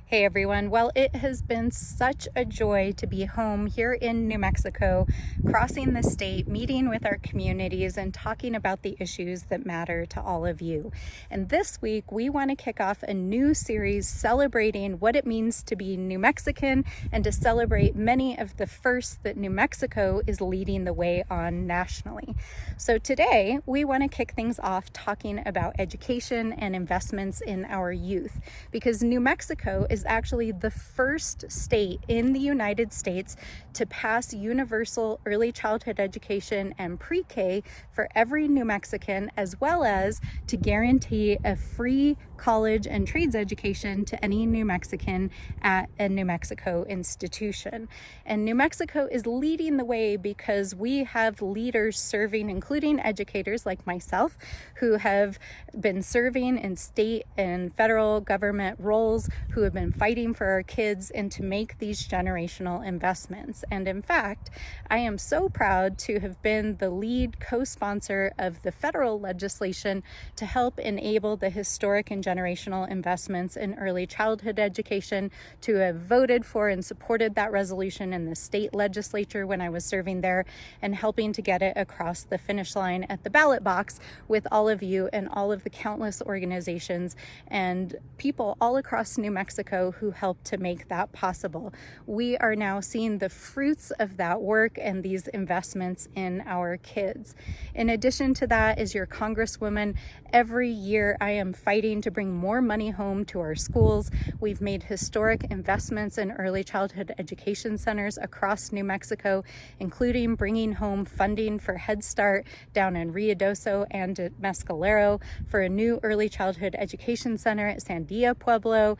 Hey everyone. Well, it has been such a joy to be home here in New Mexico, crossing the state, meeting with our communities, and talking about the issues that matter to all of you. And this week, we want to kick off a new series celebrating what it means to be New Mexican and to celebrate many of the firsts that New Mexico is leading the way on nationally. So today, we want to kick things off talking about education and investments in our youth, because New Mexico is actually the first state in the United States to pass universal early childhood education and pre-K for every New Mexican, as well as to guarantee a free college and trades education to any New Mexican at a New Mexico institution. And New Mexico is leading the way because we have leaders serving, including educators like myself, who have been serving in state and federal government roles, who have been fighting for our kids and to make these generational investments. And in fact, I am so proud to have been the lead co-sponsor of the federal legislation to help enable the historic and generational investments in early childhood education, to have voted for and supported that resolution in the state legislature when I was serving there, and helping to get it across the finish line at the ballot box with all of you and all of the countless organizations and people all across New Mexico who helped to make that possible. We are now seeing the fruits of that work and these investments in our kids. In addition to that, as your Congresswoman, every year I am fighting to bring more money home to our schools. We've made historic investments in early childhood education centers across New Mexico, including bringing home funding for Head Start down in Ruidoso and at Mescalero, for a new early childhood education center at Sandia Pueblo,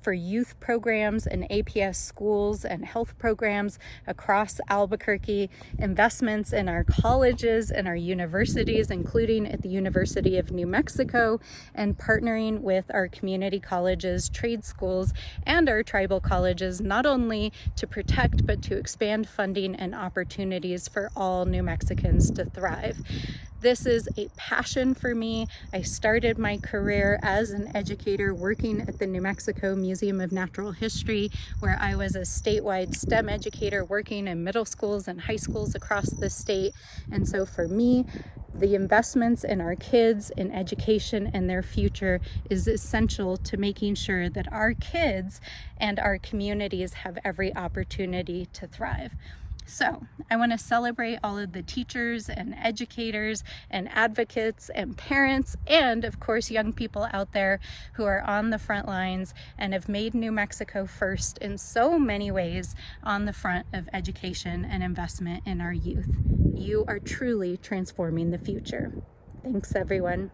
for youth programs and APS schools and health programs across Albuquerque, investments in our colleges and our universities, including at the University of New Mexico, and partnering with our community colleges, trade schools, and our tribal colleges, not only to protect but to expand funding and opportunities for all New Mexicans to thrive. This is a passion for me. I started my career as an educator working at the New Mexico Museum of Natural History, where I was a statewide STEM educator working in middle schools and high schools across the state. And so for me, the investments in our kids, in education and their future, is essential to making sure that our kids and our communities have every opportunity to thrive. So I want to celebrate all of the teachers and educators and advocates and parents and, of course, young people out there who are on the front lines and have made New Mexico first in so many ways on the front of education and investment in our youth. You are truly transforming the future. Thanks, everyone.